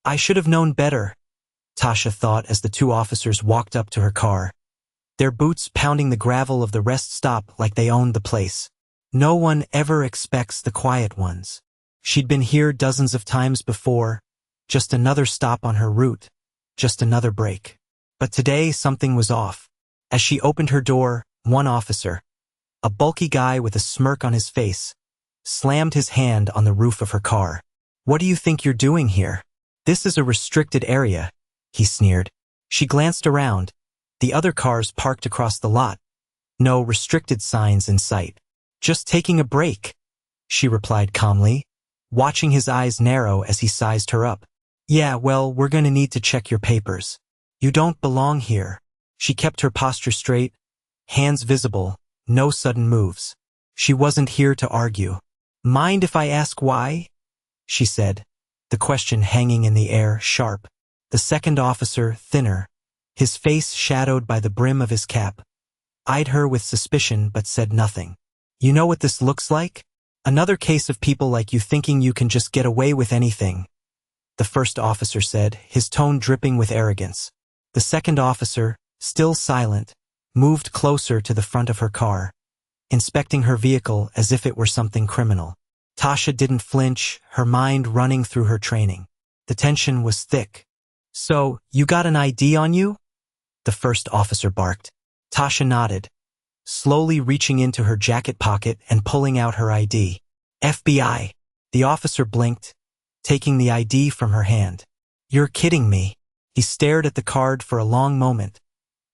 I should have known better, Tasha thought as the two officers walked up to her car, their boots pounding the gravel of the rest stop like they owned the place. No one ever expects the quiet ones. She'd been here dozens of times before, just another stop on her route, just another break. But today something was off. As she opened her door, one officer, a bulky guy with a smirk on his face, slammed his hand on the roof of her car. "What do you think you're doing here? This is a restricted area," he sneered. She glanced around. The other cars parked across the lot. No restricted signs in sight. "Just taking a break," she replied calmly, watching his eyes narrow as he sized her up. "Yeah, well, we're gonna need to check your papers. You don't belong here." She kept her posture straight, hands visible, no sudden moves. She wasn't here to argue. "Mind if I ask why?" she said, the question hanging in the air, sharp. The second officer, thinner, his face shadowed by the brim of his cap, eyed her with suspicion but said nothing. "You know what this looks like? Another case of people like you thinking you can just get away with anything," the first officer said, his tone dripping with arrogance. The second officer, still silent, moved closer to the front of her car, inspecting her vehicle as if it were something criminal. Tasha didn't flinch, her mind running through her training. The tension was thick. "So, you got an ID on you?" the first officer barked. Tasha nodded, slowly reaching into her jacket pocket and pulling out her ID. "FBI." The officer blinked, taking the ID from her hand. "You're kidding me." He stared at the card for a long moment,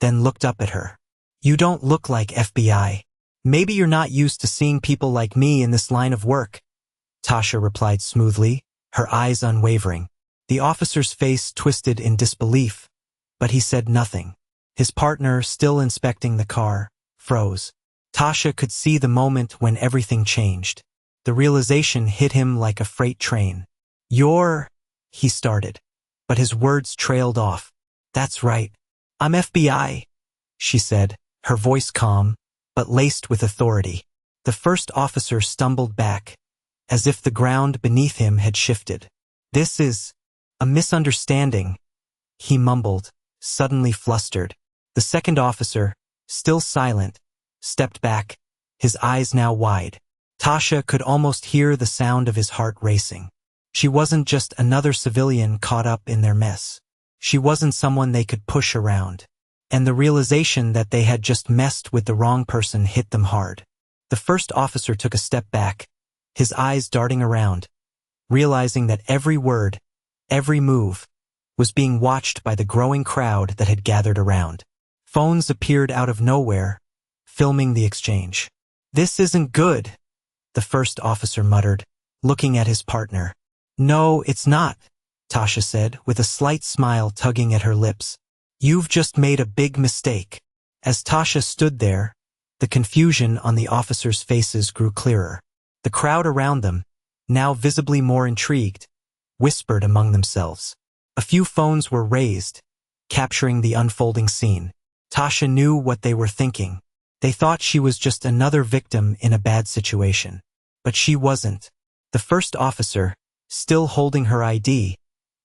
then looked up at her. "You don't look like FBI. Maybe you're not used to seeing people like me in this line of work," Tasha replied smoothly, her eyes unwavering. The officer's face twisted in disbelief, but he said nothing. His partner, still inspecting the car, froze. Tasha could see the moment when everything changed. The realization hit him like a freight train. "You're—" he started, but his words trailed off. "That's right. I'm FBI," she said, her voice calm, but laced with authority. The first officer stumbled back, as if the ground beneath him had shifted. "This is a misunderstanding," he mumbled, suddenly flustered. The second officer, still silent, stepped back, his eyes now wide. Tasha could almost hear the sound of his heart racing. She wasn't just another civilian caught up in their mess. She wasn't someone they could push around. And the realization that they had just messed with the wrong person hit them hard. The first officer took a step back, his eyes darting around, realizing that every word, every move, was being watched by the growing crowd that had gathered around. Phones appeared out of nowhere, filming the exchange. "This isn't good," the first officer muttered, looking at his partner. "No, it's not," Tasha said, with a slight smile tugging at her lips. "You've just made a big mistake." As Tasha stood there, the confusion on the officers' faces grew clearer. The crowd around them, now visibly more intrigued, whispered among themselves. A few phones were raised, capturing the unfolding scene. Tasha knew what they were thinking. They thought she was just another victim in a bad situation. But she wasn't. The first officer, still holding her ID,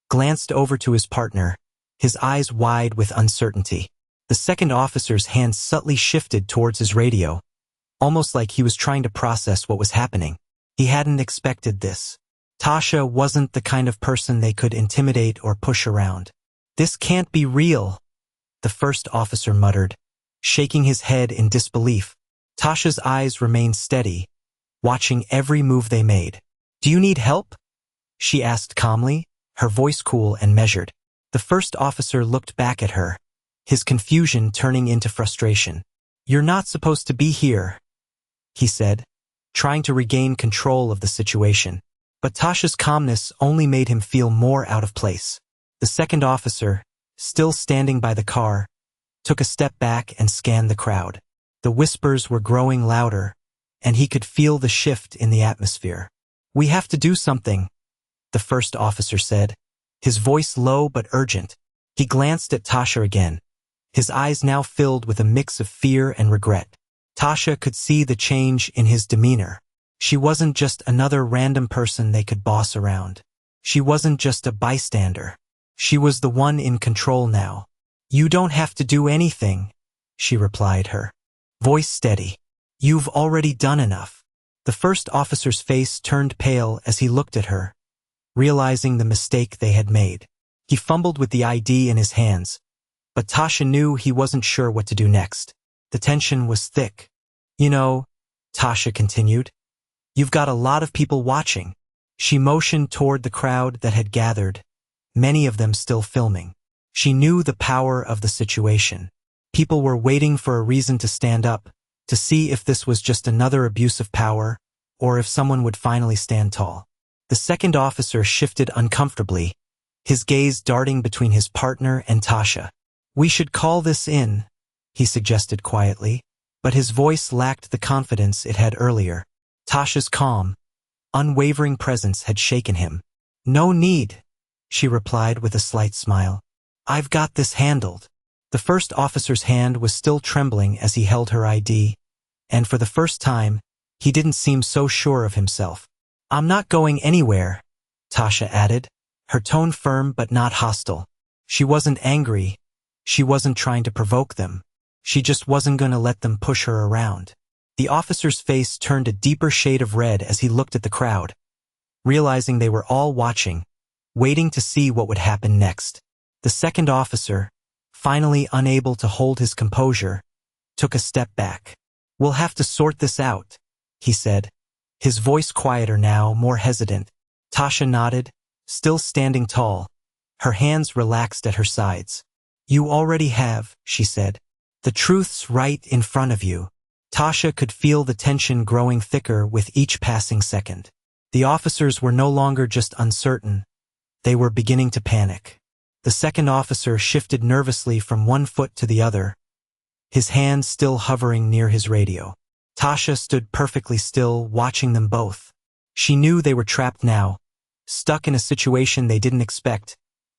glanced over to his partner, his eyes wide with uncertainty. The second officer's hand subtly shifted towards his radio, almost like he was trying to process what was happening. He hadn't expected this. Tasha wasn't the kind of person they could intimidate or push around. "This can't be real," the first officer muttered, shaking his head in disbelief. Tasha's eyes remained steady, watching every move they made. "Do you need help?" she asked calmly, her voice cool and measured. The first officer looked back at her, his confusion turning into frustration. "You're not supposed to be here," he said, trying to regain control of the situation. But Tasha's calmness only made him feel more out of place. The second officer, still standing by the car, took a step back and scanned the crowd. The whispers were growing louder, and he could feel the shift in the atmosphere. "We have to do something," the first officer said, his voice low but urgent. He glanced at Tasha again, his eyes now filled with a mix of fear and regret. Tasha could see the change in his demeanor. She wasn't just another random person they could boss around. She wasn't just a bystander. She was the one in control now. "You don't have to do anything," she replied, her voice steady. "You've already done enough." The first officer's face turned pale as he looked at her, realizing the mistake they had made. He fumbled with the ID in his hands, but Tasha knew he wasn't sure what to do next. The tension was thick. "You know," Tasha continued, "you've got a lot of people watching." She motioned toward the crowd that had gathered, many of them still filming. She knew the power of the situation. People were waiting for a reason to stand up, to see if this was just another abuse of power, or if someone would finally stand tall. The second officer shifted uncomfortably, his gaze darting between his partner and Tasha. "We should call this in," he suggested quietly, but his voice lacked the confidence it had earlier. Tasha's calm, unwavering presence had shaken him. "No need," she replied with a slight smile. "I've got this handled." The first officer's hand was still trembling as he held her ID, and for the first time, he didn't seem so sure of himself. "I'm not going anywhere," Tasha added, her tone firm but not hostile. She wasn't angry. She wasn't trying to provoke them. She just wasn't going to let them push her around. The officer's face turned a deeper shade of red as he looked at the crowd, realizing they were all watching, waiting to see what would happen next. The second officer, finally unable to hold his composure, took a step back. "We'll have to sort this out," he said, his voice quieter now, more hesitant. Tasha nodded, still standing tall, her hands relaxed at her sides. "You already have," she said. "The truth's right in front of you." Tasha could feel the tension growing thicker with each passing second. The officers were no longer just uncertain, they were beginning to panic. The second officer shifted nervously from one foot to the other, his hand still hovering near his radio. Tasha stood perfectly still, watching them both. She knew they were trapped now, stuck in a situation they didn't expect,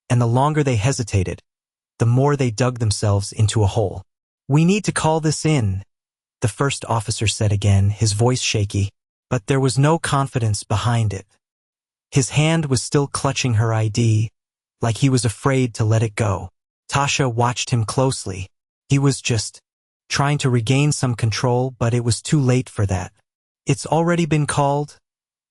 and the longer they hesitated, the more they dug themselves into a hole. "We need to call this in," the first officer said again, his voice shaky, but there was no confidence behind it. His hand was still clutching her ID, like he was afraid to let it go. Tasha watched him closely. He was just trying to regain some control, but it was too late for that. "It's already been called,"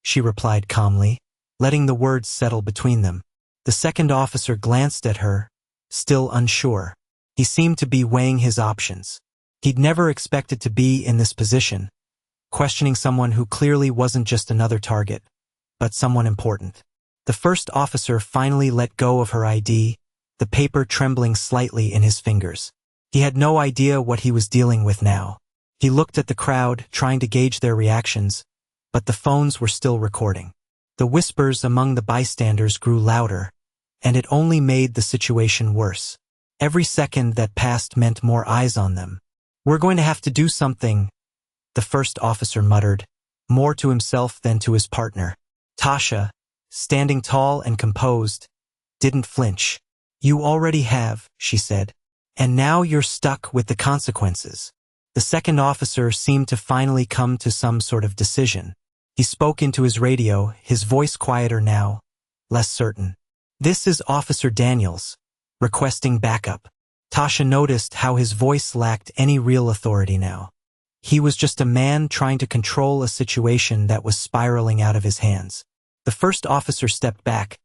she replied calmly, letting the words settle between them. The second officer glanced at her, still unsure. He seemed to be weighing his options. He'd never expected to be in this position, questioning someone who clearly wasn't just another target, but someone important. The first officer finally let go of her ID, the paper trembling slightly in his fingers. He had no idea what he was dealing with now. He looked at the crowd, trying to gauge their reactions, but the phones were still recording. The whispers among the bystanders grew louder, and it only made the situation worse. Every second that passed meant more eyes on them. "We're going to have to do something," the first officer muttered, more to himself than to his partner. Tasha, standing tall and composed, didn't flinch. "You already have," she said, "and now you're stuck with the consequences." The second officer seemed to finally come to some sort of decision. He spoke into his radio, his voice quieter now, less certain. "This is Officer Daniels, requesting backup." Tasha noticed how his voice lacked any real authority now. He was just a man trying to control a situation that was spiraling out of his hands. The first officer stepped back,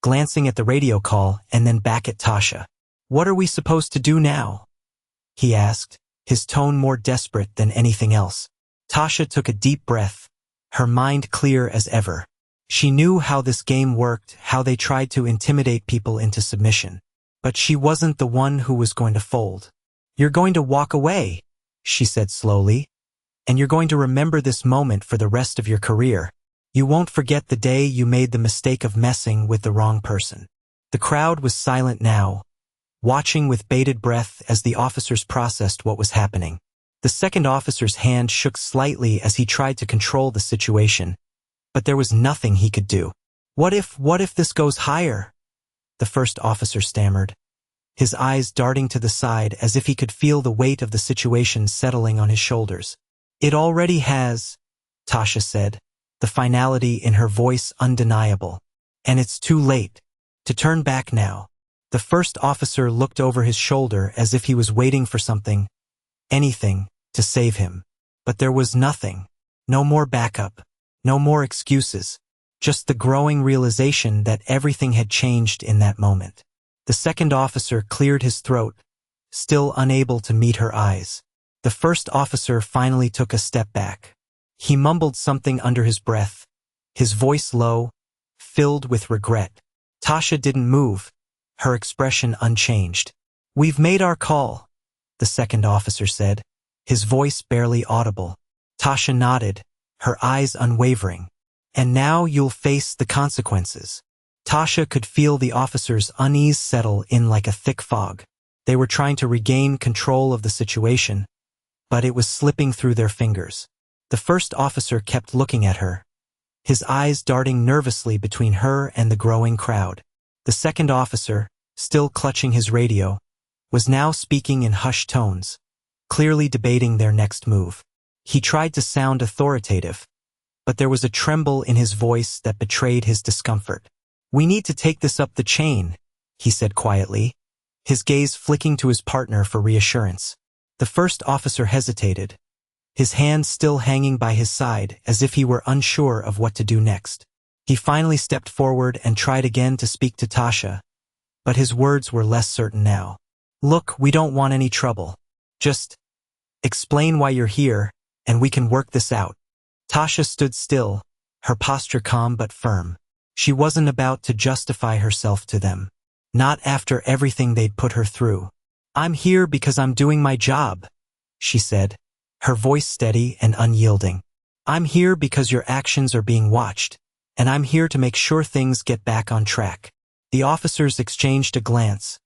glancing at the radio call and then back at Tasha. "What are we supposed to do now?" he asked, his tone more desperate than anything else. Tasha took a deep breath, her mind clear as ever. She knew how this game worked, how they tried to intimidate people into submission. But she wasn't the one who was going to fold. "You're going to walk away," she said slowly, "and you're going to remember this moment for the rest of your career. You won't forget the day you made the mistake of messing with the wrong person." The crowd was silent now, watching with bated breath as the officers processed what was happening. The second officer's hand shook slightly as he tried to control the situation, but there was nothing he could do. What if this goes higher?" the first officer stammered, his eyes darting to the side as if he could feel the weight of the situation settling on his shoulders. "It already has," Tasha said, the finality in her voice undeniable. and it's too late to turn back now. The first officer looked over his shoulder as if he was waiting for something, anything, to save him. But there was nothing. No more backup. No more excuses. Just the growing realization that everything had changed in that moment. The second officer cleared his throat, still unable to meet her eyes. The first officer finally took a step back. He mumbled something under his breath, his voice low, filled with regret. Tasha didn't move, her expression unchanged. "We've made our call," the second officer said, his voice barely audible. Tasha nodded, her eyes unwavering. "And now you'll face the consequences." Tasha could feel the officers' unease settle in like a thick fog. They were trying to regain control of the situation, but it was slipping through their fingers. The first officer kept looking at her, his eyes darting nervously between her and the growing crowd. The second officer, still clutching his radio, was now speaking in hushed tones, clearly debating their next move. He tried to sound authoritative, but there was a tremble in his voice that betrayed his discomfort. "We need to take this up the chain," he said quietly, his gaze flicking to his partner for reassurance. The first officer hesitated, his hand still hanging by his side as if he were unsure of what to do next. He finally stepped forward and tried again to speak to Tasha, but his words were less certain now. "Look, we don't want any trouble. Just explain why you're here, and we can work this out." Tasha stood still, her posture calm but firm. She wasn't about to justify herself to them. Not after everything they'd put her through. "I'm here because I'm doing my job," she said, her voice steady and unyielding. "I'm here because your actions are being watched, and I'm here to make sure things get back on track." The officers exchanged a glance,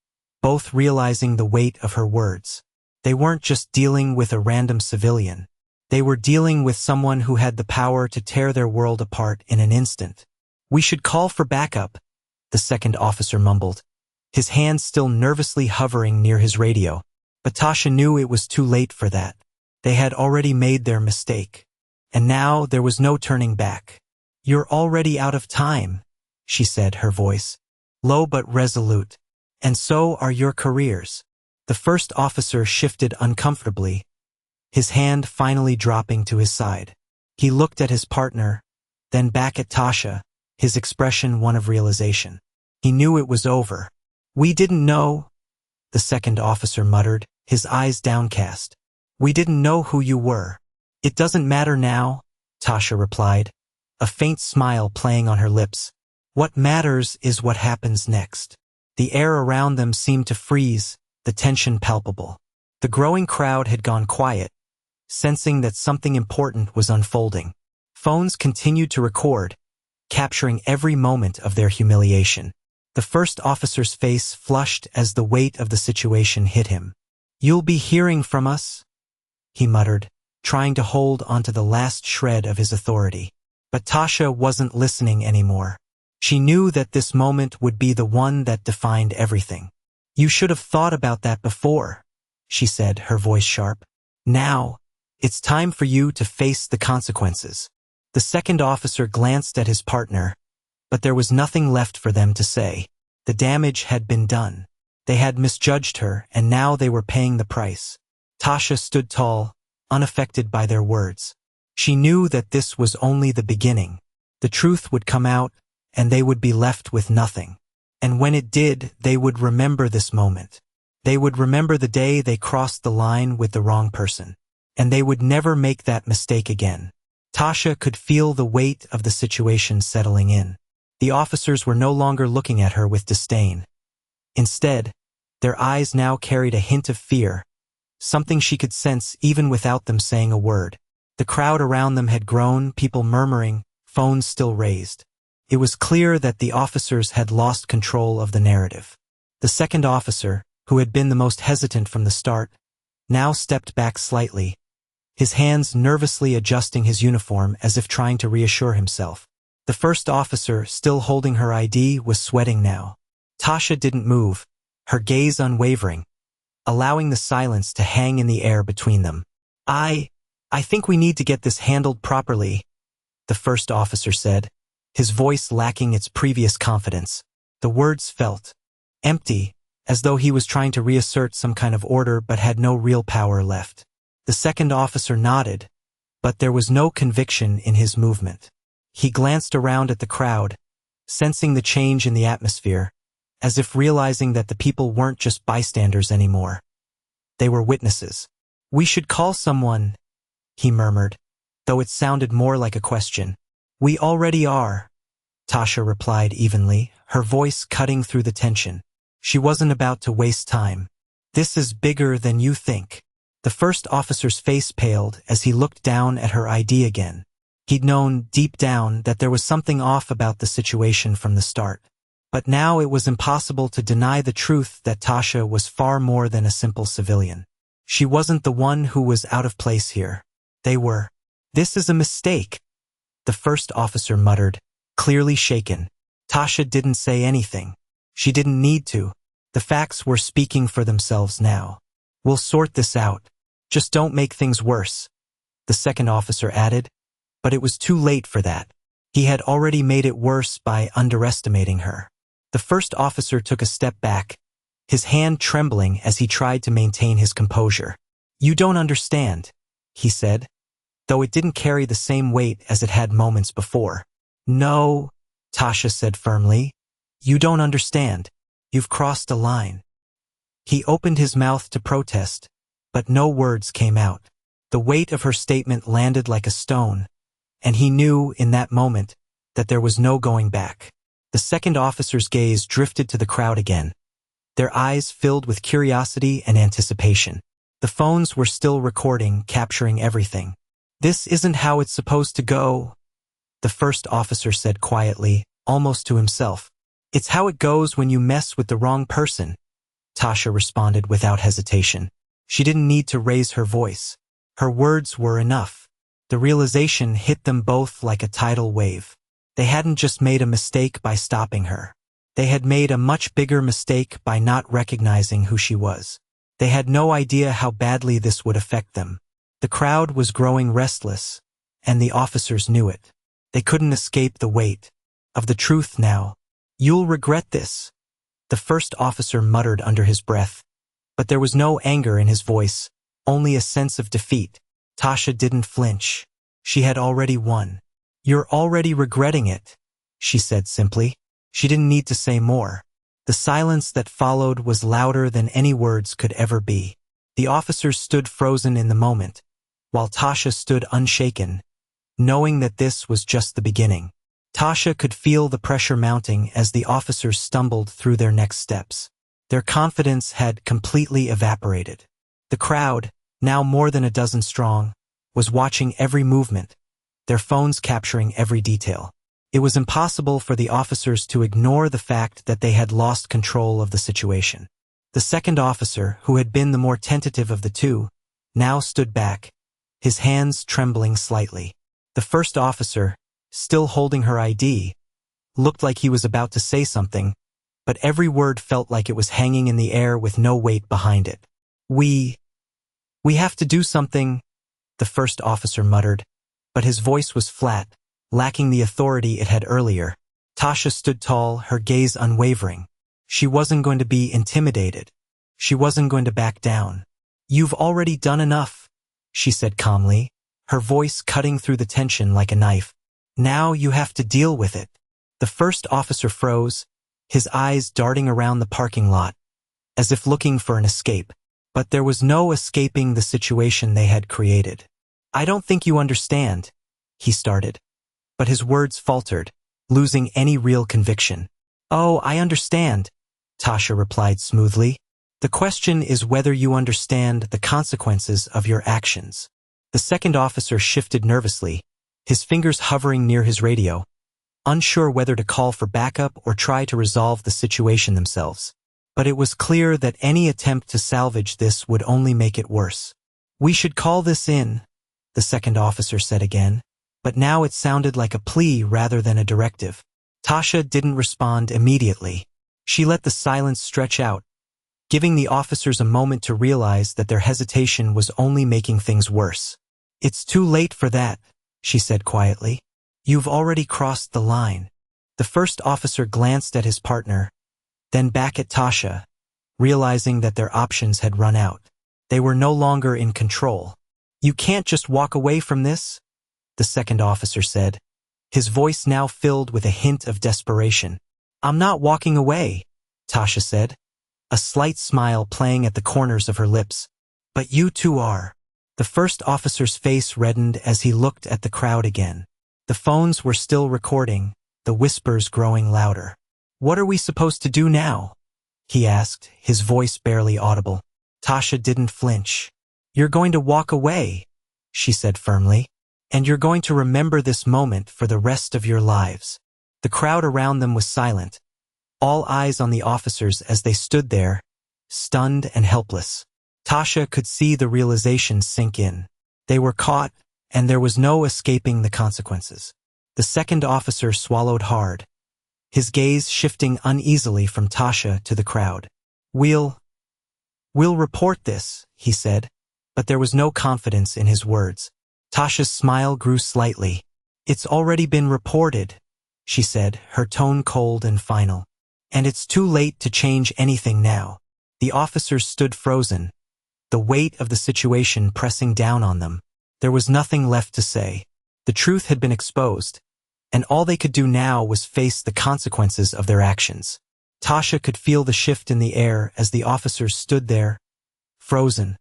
both realizing the weight of her words. They weren't just dealing with a random civilian. They were dealing with someone who had the power to tear their world apart in an instant. "We should call for backup," the second officer mumbled, his hand still nervously hovering near his radio. But Tasha knew it was too late for that. They had already made their mistake, and now there was no turning back. "You're already out of time," she said, her voice low but resolute. "And so are your careers." The first officer shifted uncomfortably, his hand finally dropping to his side. He looked at his partner, then back at Tasha, his expression one of realization. He knew it was over. "We didn't know," the second officer muttered, his eyes downcast. "We didn't know who you were." "It doesn't matter now," Tasha replied, a faint smile playing on her lips. "What matters is what happens next." The air around them seemed to freeze, the tension palpable. The growing crowd had gone quiet, sensing that something important was unfolding. Phones continued to record, capturing every moment of their humiliation. The first officer's face flushed as the weight of the situation hit him. "You'll be hearing from us," he muttered, trying to hold onto the last shred of his authority. But Tasha wasn't listening anymore. She knew that this moment would be the one that defined everything. "You should have thought about that before," she said, her voice sharp. "Now, it's time for you to face the consequences." The second officer glanced at his partner, but there was nothing left for them to say. The damage had been done. They had misjudged her, and now they were paying the price. Tasha stood tall, unaffected by their words. She knew that this was only the beginning. The truth would come out, and they would be left with nothing. And when it did, they would remember this moment. They would remember the day they crossed the line with the wrong person. And they would never make that mistake again. Tasha could feel the weight of the situation settling in. The officers were no longer looking at her with disdain. Instead, their eyes now carried a hint of fear, something she could sense even without them saying a word. The crowd around them had grown, people murmuring, phones still raised. It was clear that the officers had lost control of the narrative. The second officer, who had been the most hesitant from the start, now stepped back slightly, his hands nervously adjusting his uniform as if trying to reassure himself. The first officer, still holding her ID, was sweating now. Tasha didn't move, her gaze unwavering, allowing the silence to hang in the air between them. I think we need to get this handled properly," the first officer said, his voice lacking its previous confidence. The words felt empty, as though he was trying to reassert some kind of order but had no real power left. The second officer nodded, but there was no conviction in his movement. He glanced around at the crowd, sensing the change in the atmosphere, as if realizing that the people weren't just bystanders anymore. They were witnesses. "We should call someone," he murmured, though it sounded more like a question. "We already are," Tasha replied evenly, her voice cutting through the tension. She wasn't about to waste time. "This is bigger than you think." The first officer's face paled as he looked down at her ID again. He'd known deep down that there was something off about the situation from the start. But now it was impossible to deny the truth that Tasha was far more than a simple civilian. She wasn't the one who was out of place here. They were. "This is a mistake," the first officer muttered, clearly shaken. Tasha didn't say anything. She didn't need to. The facts were speaking for themselves now. "We'll sort this out. Just don't make things worse," the second officer added. But it was too late for that. He had already made it worse by underestimating her. The first officer took a step back, his hand trembling as he tried to maintain his composure. "You don't understand," he said, though it didn't carry the same weight as it had moments before. "No," Tasha said firmly. "You don't understand. You've crossed a line." He opened his mouth to protest, but no words came out. The weight of her statement landed like a stone, and he knew in that moment that there was no going back. The second officer's gaze drifted to the crowd again, their eyes filled with curiosity and anticipation. The phones were still recording, capturing everything. "This isn't how it's supposed to go," the first officer said quietly, almost to himself. "It's how it goes when you mess with the wrong person," Tasha responded without hesitation. She didn't need to raise her voice. Her words were enough. The realization hit them both like a tidal wave. They hadn't just made a mistake by stopping her. They had made a much bigger mistake by not recognizing who she was. They had no idea how badly this would affect them. The crowd was growing restless, and the officers knew it. They couldn't escape the weight of the truth now. "You'll regret this," the first officer muttered under his breath, but there was no anger in his voice, only a sense of defeat. Tasha didn't flinch. She had already won. "You're already regretting it," she said simply. She didn't need to say more. The silence that followed was louder than any words could ever be. The officers stood frozen in the moment, while Tasha stood unshaken, knowing that this was just the beginning. Tasha could feel the pressure mounting as the officers stumbled through their next steps. Their confidence had completely evaporated. The crowd, now more than a dozen strong, was watching every movement, their phones capturing every detail. It was impossible for the officers to ignore the fact that they had lost control of the situation. The second officer, who had been the more tentative of the two, now stood back, his hands trembling slightly. The first officer, still holding her ID, looked like he was about to say something, but every word felt like it was hanging in the air with no weight behind it. We have to do something," the first officer muttered, but his voice was flat, lacking the authority it had earlier. Tasha stood tall, her gaze unwavering. She wasn't going to be intimidated. She wasn't going to back down. "You've already done enough," she said calmly, her voice cutting through the tension like a knife. "Now you have to deal with it." The first officer froze, his eyes darting around the parking lot, as if looking for an escape. But there was no escaping the situation they had created. "I don't think you understand," he started, but his words faltered, losing any real conviction. "Oh, I understand," Tasha replied smoothly. "The question is whether you understand the consequences of your actions." The second officer shifted nervously, his fingers hovering near his radio, unsure whether to call for backup or try to resolve the situation themselves. But it was clear that any attempt to salvage this would only make it worse. "We should call this in," the second officer said again, but now it sounded like a plea rather than a directive. Tasha didn't respond immediately. She let the silence stretch out, giving the officers a moment to realize that their hesitation was only making things worse. "It's too late for that," she said quietly. You've already crossed the line. The first officer glanced at his partner, then back at Tasha, realizing that their options had run out. They were no longer in control. You can't just walk away from this, the second officer said, his voice now filled with a hint of desperation. I'm not walking away, Tasha said, a slight smile playing at the corners of her lips. But you two are. The first officer's face reddened as he looked at the crowd again. The phones were still recording, the whispers growing louder. What are we supposed to do now? He asked, his voice barely audible. Tasha didn't flinch. You're going to walk away, she said firmly, and you're going to remember this moment for the rest of your lives. The crowd around them was silent, all eyes on the officers as they stood there, stunned and helpless. Tasha could see the realization sink in. They were caught, and there was no escaping the consequences. The second officer swallowed hard, his gaze shifting uneasily from Tasha to the crowd. We'll report this, he said, but there was no confidence in his words. Tasha's smile grew slightly. It's already been reported, she said, her tone cold and final. And it's too late to change anything now. The officers stood frozen, the weight of the situation pressing down on them. There was nothing left to say. The truth had been exposed, and all they could do now was face the consequences of their actions. Tasha could feel the shift in the air as the officers stood there, frozen,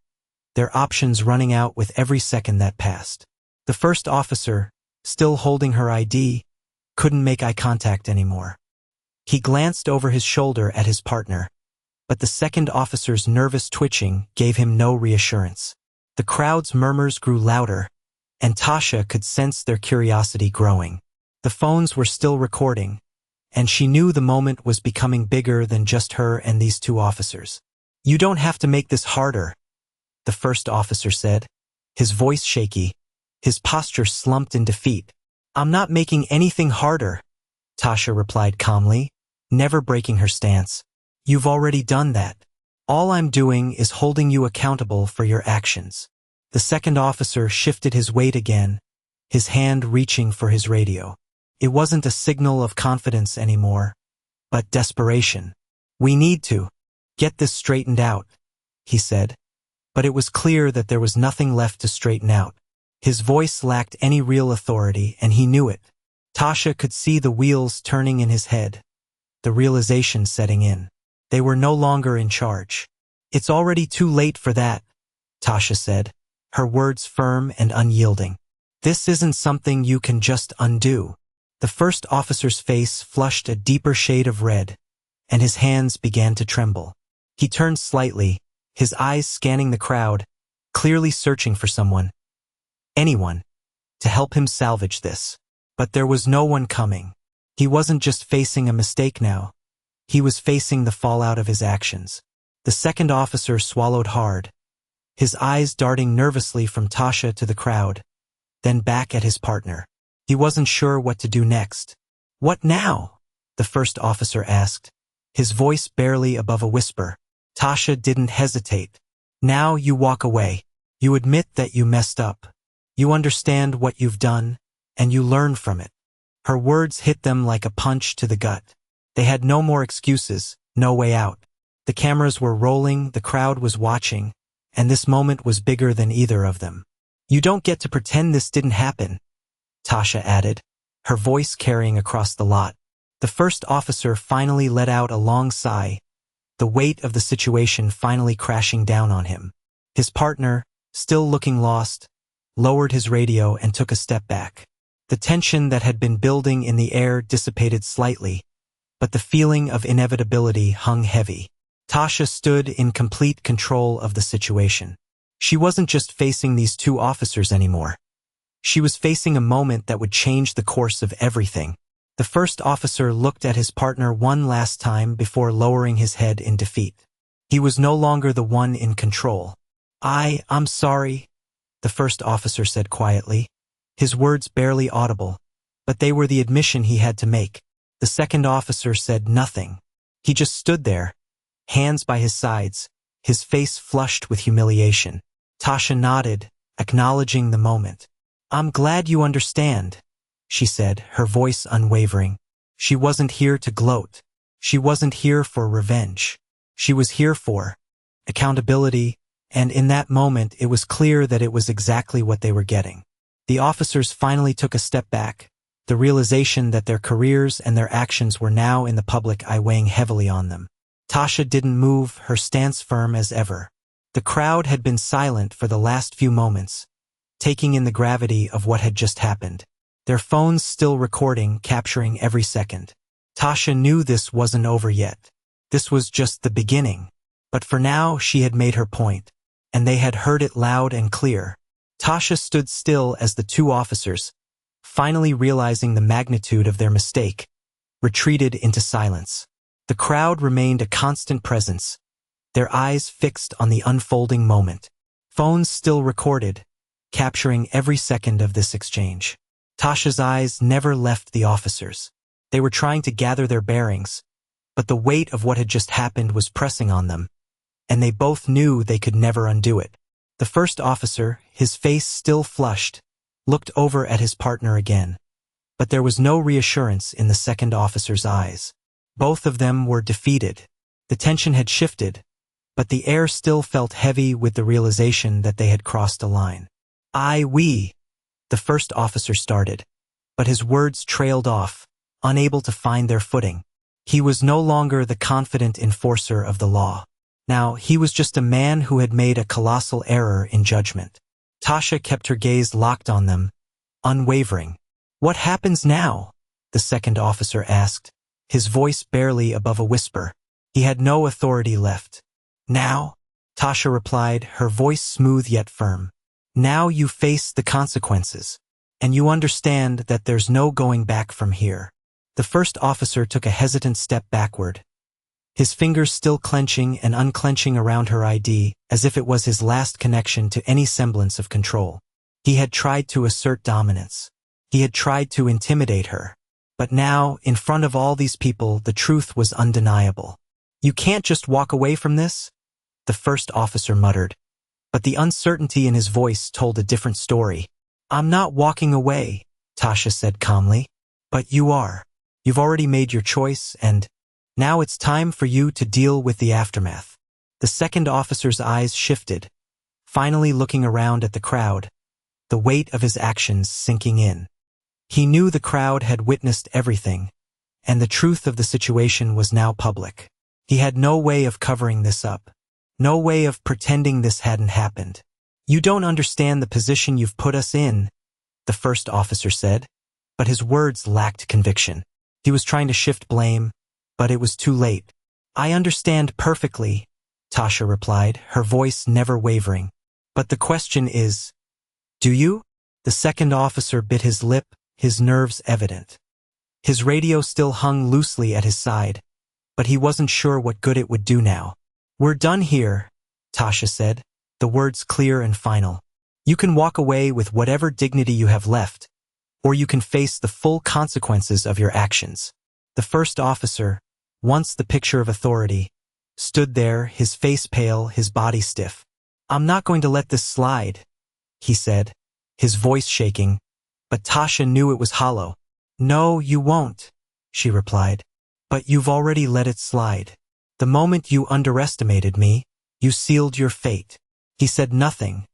their options running out with every second that passed. The first officer, still holding her ID, couldn't make eye contact anymore. He glanced over his shoulder at his partner, but the second officer's nervous twitching gave him no reassurance. The crowd's murmurs grew louder, and Tasha could sense their curiosity growing. The phones were still recording, and she knew the moment was becoming bigger than just her and these two officers. You don't have to make this harder, the first officer said, his voice shaky, his posture slumped in defeat. I'm not making anything harder, Tasha replied calmly, never breaking her stance. You've already done that. All I'm doing is holding you accountable for your actions. The second officer shifted his weight again, his hand reaching for his radio. It wasn't a signal of confidence anymore, but desperation. We need to get this straightened out, he said, but it was clear that there was nothing left to straighten out. His voice lacked any real authority, and he knew it. Tasha could see the wheels turning in his head, the realization setting in. They were no longer in charge. It's already too late for that, Tasha said, her words firm and unyielding. This isn't something you can just undo. The first officer's face flushed a deeper shade of red, and his hands began to tremble. He turned slightly, his eyes scanning the crowd, clearly searching for someone, anyone, to help him salvage this. But there was no one coming. He wasn't just facing a mistake now. He was facing the fallout of his actions. The second officer swallowed hard, his eyes darting nervously from Tasha to the crowd, then back at his partner. He wasn't sure what to do next. What now? The first officer asked, his voice barely above a whisper. Tasha didn't hesitate. Now you walk away. You admit that you messed up. You understand what you've done, and you learn from it. Her words hit them like a punch to the gut. They had no more excuses, no way out. The cameras were rolling, the crowd was watching, and this moment was bigger than either of them. You don't get to pretend this didn't happen, Tasha added, her voice carrying across the lot. The first officer finally let out a long sigh, the weight of the situation finally crashing down on him. His partner, still looking lost, lowered his radio and took a step back. The tension that had been building in the air dissipated slightly, but the feeling of inevitability hung heavy. Tasha stood in complete control of the situation. She wasn't just facing these two officers anymore. She was facing a moment that would change the course of everything. The first officer looked at his partner one last time before lowering his head in defeat. He was no longer the one in control. I'm sorry, the first officer said quietly, his words barely audible, but they were the admission he had to make. The second officer said nothing. He just stood there, hands by his sides, his face flushed with humiliation. Tasha nodded, acknowledging the moment. I'm glad you understand, she said, her voice unwavering. She wasn't here to gloat. She wasn't here for revenge. She was here for accountability, and in that moment it was clear that it was exactly what they were getting. The officers finally took a step back, the realization that their careers and their actions were now in the public eye weighing heavily on them. Tasha didn't move, her stance firm as ever. The crowd had been silent for the last few moments, taking in the gravity of what had just happened. Their phones still recording, capturing every second. Tasha knew this wasn't over yet. This was just the beginning. But for now, she had made her point, and they had heard it loud and clear. Tasha stood still as the two officers, finally realizing the magnitude of their mistake, retreated into silence. The crowd remained a constant presence, their eyes fixed on the unfolding moment. Phones still recorded, capturing every second of this exchange. Tasha's eyes never left the officers. They were trying to gather their bearings, but the weight of what had just happened was pressing on them, and they both knew they could never undo it. The first officer, his face still flushed, looked over at his partner again, but there was no reassurance in the second officer's eyes. Both of them were defeated. The tension had shifted, but the air still felt heavy with the realization that they had crossed a line. We, the first officer started, but his words trailed off, unable to find their footing. He was no longer the confident enforcer of the law. Now, he was just a man who had made a colossal error in judgment. Tasha kept her gaze locked on them, unwavering. "What happens now?" the second officer asked, his voice barely above a whisper. He had no authority left. "Now," Tasha replied, her voice smooth yet firm. "Now you face the consequences, and you understand that there's no going back from here." The first officer took a hesitant step backward, his fingers still clenching and unclenching around her ID, as if it was his last connection to any semblance of control. He had tried to assert dominance. He had tried to intimidate her. But now, in front of all these people, the truth was undeniable. "You can't just walk away from this," the first officer muttered, but the uncertainty in his voice told a different story. "I'm not walking away," Tasha said calmly. "But you are. You've already made your choice, and now it's time for you to deal with the aftermath." The second officer's eyes shifted, finally looking around at the crowd, the weight of his actions sinking in. He knew the crowd had witnessed everything, and the truth of the situation was now public. He had no way of covering this up, no way of pretending this hadn't happened. "You don't understand the position you've put us in," the first officer said, but his words lacked conviction. He was trying to shift blame, but it was too late. "I understand perfectly," Tasha replied, her voice never wavering. "But the question is, do you?" The second officer bit his lip, his nerves evident. His radio still hung loosely at his side, but he wasn't sure what good it would do now. "We're done here," Tasha said, the words clear and final. "You can walk away with whatever dignity you have left, or you can face the full consequences of your actions." The first officer, once the picture of authority, stood there, his face pale, his body stiff. "I'm not going to let this slide," he said, his voice shaking, but Tasha knew it was hollow. "No, you won't," she replied. "But you've already let it slide. The moment you underestimated me, you sealed your fate." He said nothing,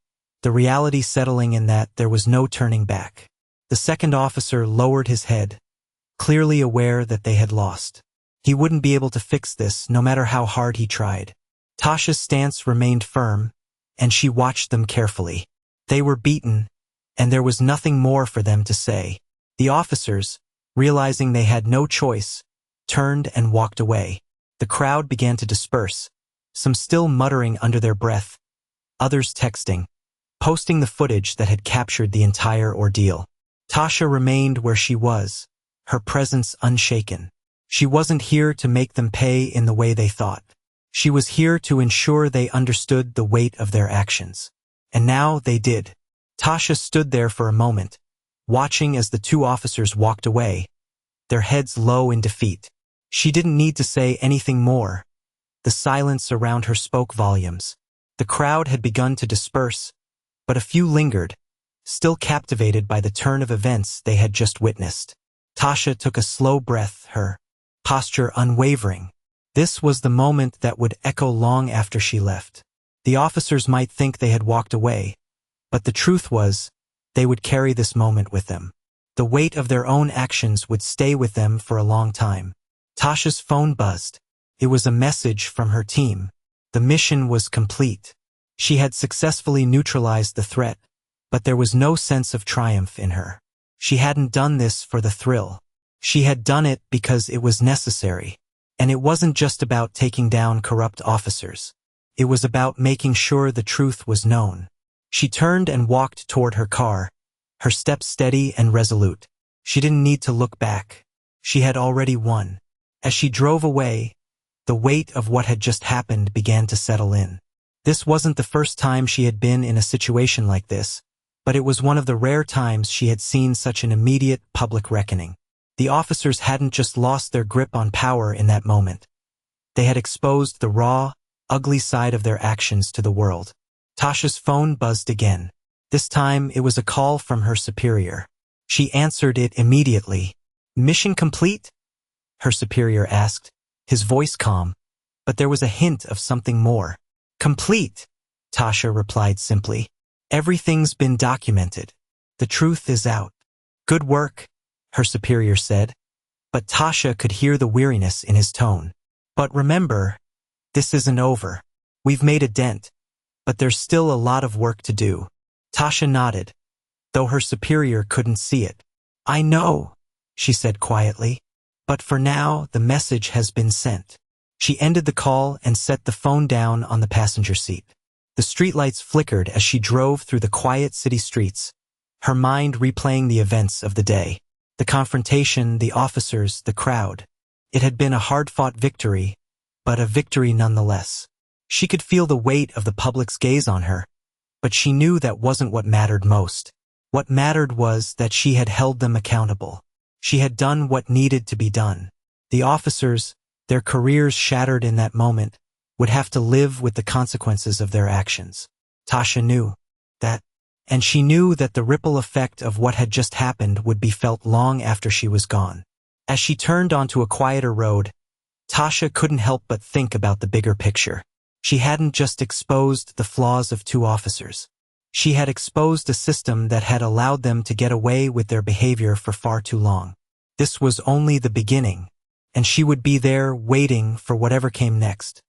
the reality settling in that there was no turning back. The second officer lowered his head, clearly aware that they had lost. He wouldn't be able to fix this, no matter how hard he tried. Tasha's stance remained firm, and she watched them carefully. They were beaten, and there was nothing more for them to say. The officers, realizing they had no choice, turned and walked away. The crowd began to disperse, some still muttering under their breath, others texting, posting the footage that had captured the entire ordeal. Tasha remained where she was, her presence unshaken. She wasn't here to make them pay in the way they thought. She was here to ensure they understood the weight of their actions. And now they did. Tasha stood there for a moment, watching as the two officers walked away, their heads low in defeat. She didn't need to say anything more. The silence around her spoke volumes. The crowd had begun to disperse, but a few lingered, still captivated by the turn of events they had just witnessed. Tasha took a slow breath, her posture unwavering. This was the moment that would echo long after she left. The officers might think they had walked away, but the truth was, they would carry this moment with them. The weight of their own actions would stay with them for a long time. Tasha's phone buzzed. It was a message from her team. The mission was complete. She had successfully neutralized the threat, but there was no sense of triumph in her. She hadn't done this for the thrill. She had done it because it was necessary. And it wasn't just about taking down corrupt officers. It was about making sure the truth was known. She turned and walked toward her car, her steps steady and resolute. She didn't need to look back. She had already won. As she drove away, the weight of what had just happened began to settle in. This wasn't the first time she had been in a situation like this, but it was one of the rare times she had seen such an immediate public reckoning. The officers hadn't just lost their grip on power in that moment. They had exposed the raw, ugly side of their actions to the world. Tasha's phone buzzed again. This time it was a call from her superior. She answered it immediately. "Mission complete?" her superior asked, his voice calm, but there was a hint of something more. "Complete," Tasha replied simply. "Everything's been documented. The truth is out." "Good work," her superior said, but Tasha could hear the weariness in his tone. "But remember, this isn't over. We've made a dent, but there's still a lot of work to do." Tasha nodded, though her superior couldn't see it. "I know," she said quietly, "but for now the message has been sent." She ended the call and set the phone down on the passenger seat. The streetlights flickered as she drove through the quiet city streets, her mind replaying the events of the day. The confrontation, the officers, the crowd. It had been a hard-fought victory, but a victory nonetheless. She could feel the weight of the public's gaze on her, but she knew that wasn't what mattered most. What mattered was that she had held them accountable. She had done what needed to be done. The officers, their careers shattered in that moment, would have to live with the consequences of their actions. Tasha knew that, and she knew that the ripple effect of what had just happened would be felt long after she was gone. As she turned onto a quieter road, Tasha couldn't help but think about the bigger picture. She hadn't just exposed the flaws of two officers. She had exposed a system that had allowed them to get away with their behavior for far too long. This was only the beginning, and she would be there waiting for whatever came next.